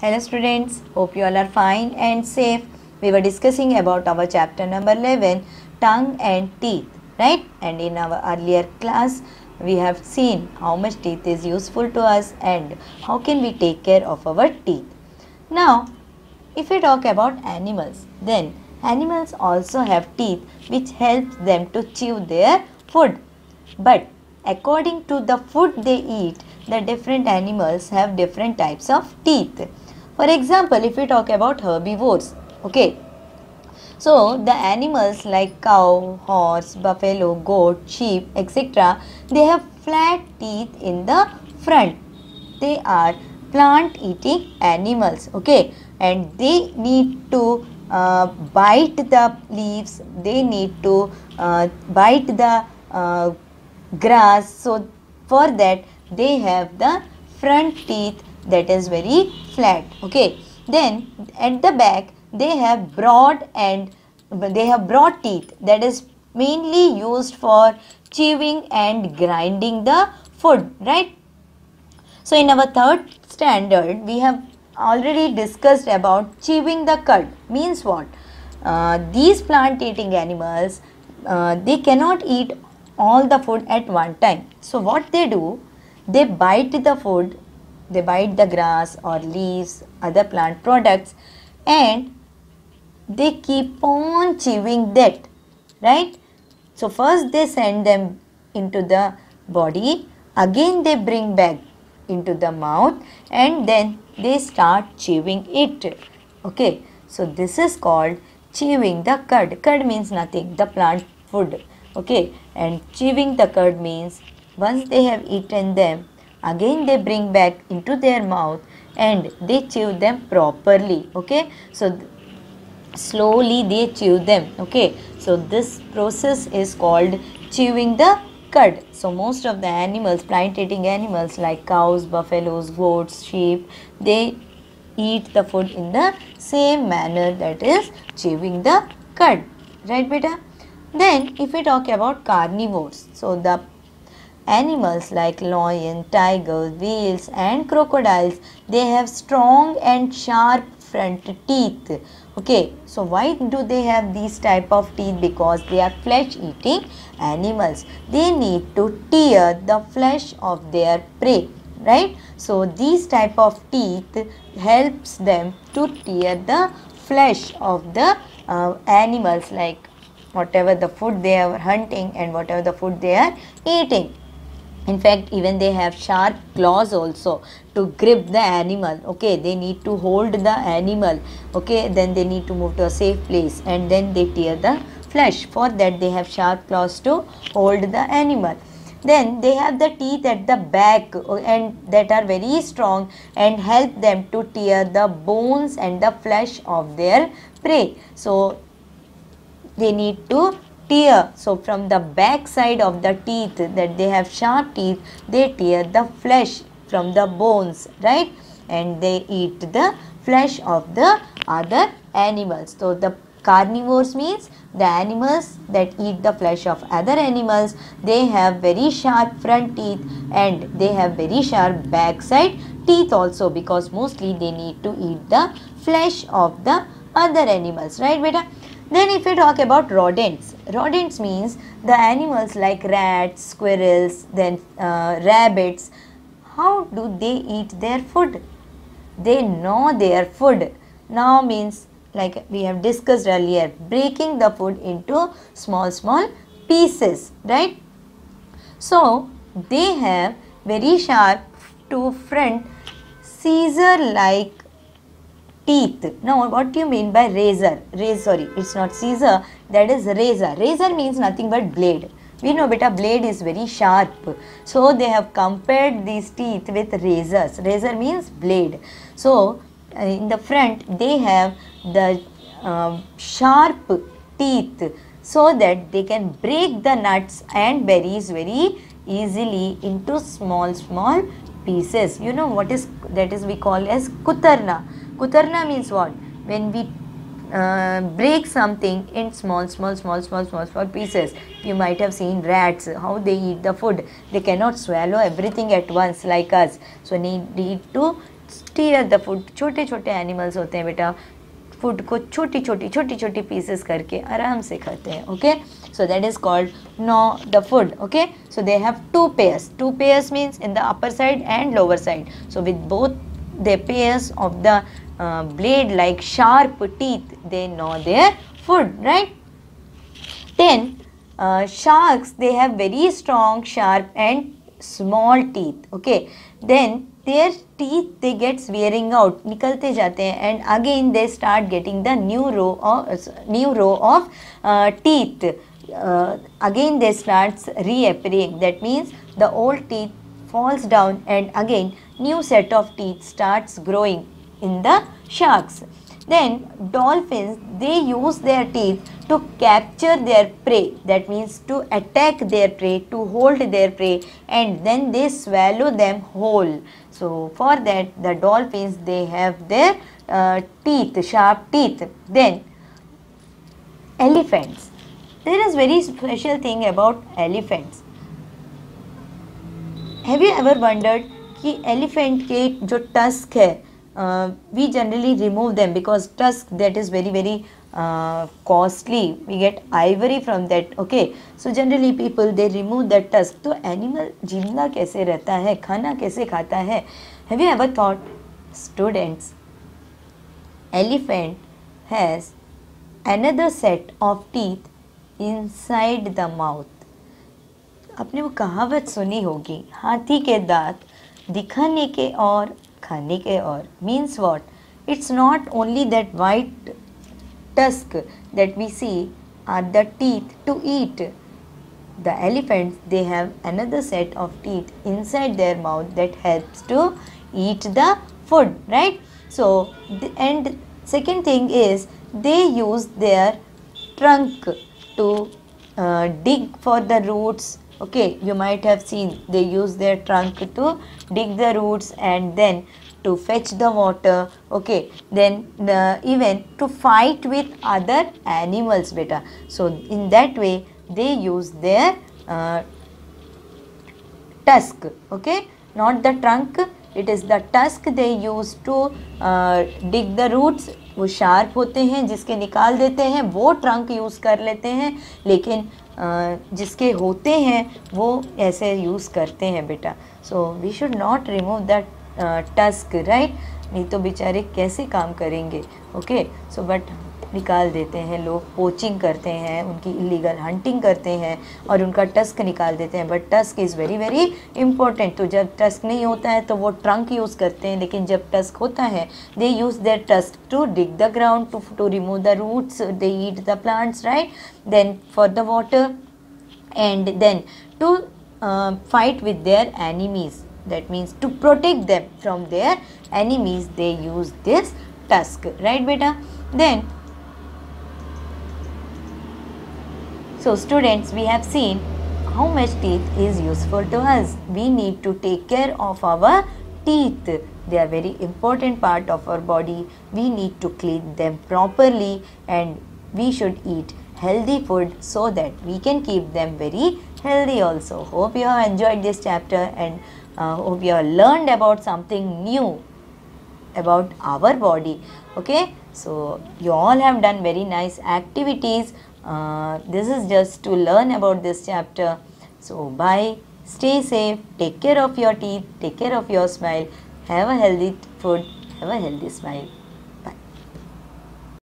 Hello students, hope you all are fine and safe. We were discussing about our chapter number 11, tongue and teeth, right? And in our earlier class, we have seen how much teeth is useful to us and how can we take care of our teeth. Now, if we talk about animals, then animals also have teeth which helps them to chew their food. But according to the food they eat, the different animals have different types of teeth. For example, if we talk about herbivores, okay, so the animals like cow, horse, buffalo, goat, sheep, etc., they have flat teeth in the front. They are plant eating animals, okay, and they need to bite the leaves, they need to bite the grass. So for that they have the front teeth that is very flat, okay. Then at the back they have broad teeth that is mainly used for chewing and grinding the food, right? So in our third standard we have already discussed about chewing the cud. Means what? These plant eating animals, they cannot eat all the food at one time. So what they do, they bite the food, they bite the grass or leaves, other plant products, and they keep on chewing that, right? So first they send them into the body, again they bring back into the mouth, and then they start chewing it, okay. So this is called chewing the cud. Cud means nothing, the plant food, okay, and chewing the cud means once they have eaten them, again they bring back into their mouth and they chew them properly, okay. So slowly they chew them, okay. So this process is called chewing the cud. So most of the animals, plant eating animals like cows, buffaloes, goats, sheep, they eat the food in the same manner, that is chewing the cud, right beta? Then if we talk about carnivores, so the animals like lion, tigers, whales and crocodiles, they have strong and sharp front teeth, okay. So why do they have these type of teeth? Because they are flesh eating animals. They need to tear the flesh of their prey, right? So these type of teeth helps them to tear the flesh of the animals, like whatever the food they are hunting and whatever the food they are eating. In fact, even they have sharp claws also to grip the animal, okay. They need to hold the animal, okay, then they need to move to a safe place and then they tear the flesh. For that they have sharp claws to hold the animal. Then they have the teeth at the back and that are very strong and help them to tear the bones and the flesh of their prey. So they need to tear. So from the back side of the teeth, that they have sharp teeth, they tear the flesh from the bones, right? And they eat the flesh of the other animals. So the carnivores means the animals that eat the flesh of other animals. They have very sharp front teeth and they have very sharp back side teeth also, because mostly they need to eat the flesh of the other animals, right beta? Then if we talk about rodents, rodents means the animals like rats, squirrels, then rabbits. How do they eat their food? They gnaw their food. Gnaw means, like we have discussed earlier, breaking the food into small pieces, right? So they have very sharp two front scissor like teeth. Now what do you mean by razor? Sorry, it's not scissor, that is razor. Razor means nothing but blade. We know beta, blade is very sharp. So they have compared these teeth with razors. Razor means blade. So in the front they have the sharp teeth so that they can break the nuts and berries very easily into small pieces. You know what is that is we call as kutarna. Kutarna means what? When we break something in small pieces. You might have seen rats, how they eat the food. They cannot swallow everything at once like us. So need to tier the food, छोटे छोटे animals होते हैं बेटा, food को छोटी छोटी pieces करके आराम से खाते हैं. Okay, so that is called gnaw the food. Okay, so they have two pairs means in the upper side and lower side. So with both the pairs of the blade like sharp teeth, they gnaw their food, right? Then sharks, they have very strong, sharp and small teeth. Okay, then their teeth, they gets wearing out, निकलते जाते हैं, and again they start getting the new row of teeth. Again they starts reappearing. That means the old teeth falls down and again new set of teeth starts growing in the sharks. Then dolphins, they use their teeth to capture their prey. That means to attack their prey, to hold their prey, and then they swallow them whole. So for that the dolphins, they have their teeth, sharp teeth. Then elephants, there is very special thing about elephants. Have you ever wondered कि elephant के जो tusk है, we generally remove them because tusk, that is very costly. We get ivory from that. Okay, so generally people, they remove that tusk. तो animal जिंदा कैसे रहता है, खाना कैसे खाता है? Have you ever thought, students, elephant has another set of teeth inside the mouth. आपने वो कहावत सुनी होगी, हाथी के दांत दिखाने के और खाने के और. Means what? It's not only that white tusk that we see are the teeth to eat. The elephants, they have another set of teeth inside their mouth that helps to eat the food, right? So, and second thing is, they use their trunk to dig for the roots. Okay, you might have seen they use their trunk to dig the roots and then to fetch the water. Okay, then even to fight with other animals, beta. So in that way they use their tusk. Okay, not the trunk, it is the tusk they use to dig the roots. वो sharp होते हैं, जिसके निकाल देते हैं वो trunk use कर लेते हैं, लेकिन जिसके होते हैं वो ऐसे यूज़ करते हैं बेटा. So we should not remove that tusk, right? नहीं तो बेचारे कैसे काम करेंगे. ओके, सो बट निकाल देते हैं लोग, पोचिंग करते हैं, उनकी इलीगल हंटिंग करते हैं और उनका टस्क निकाल देते हैं. But tusk is very important. तो जब टस्क नहीं होता है तो वो ट्रंक यूज़ करते हैं, लेकिन जब टस्क होता है they use their tusk to dig the ground, to remove the roots, they eat the plants, right? Then for the water and then to fight with their enemies. That means to protect them from their enemies, they use this tusk, right beta? Then so students, we have seen how much teeth is useful to us. We need to take care of our teeth. They are very important part of our body. We need to clean them properly and we should eat healthy food so that we can keep them very healthy also. Hope you have enjoyed this chapter and hope you have learned about something new about our body. Okay, so you all have done very nice activities. This is just to learn about this chapter. So bye, stay safe, take care of your teeth, take care of your smile, have a healthy food, have a healthy smile.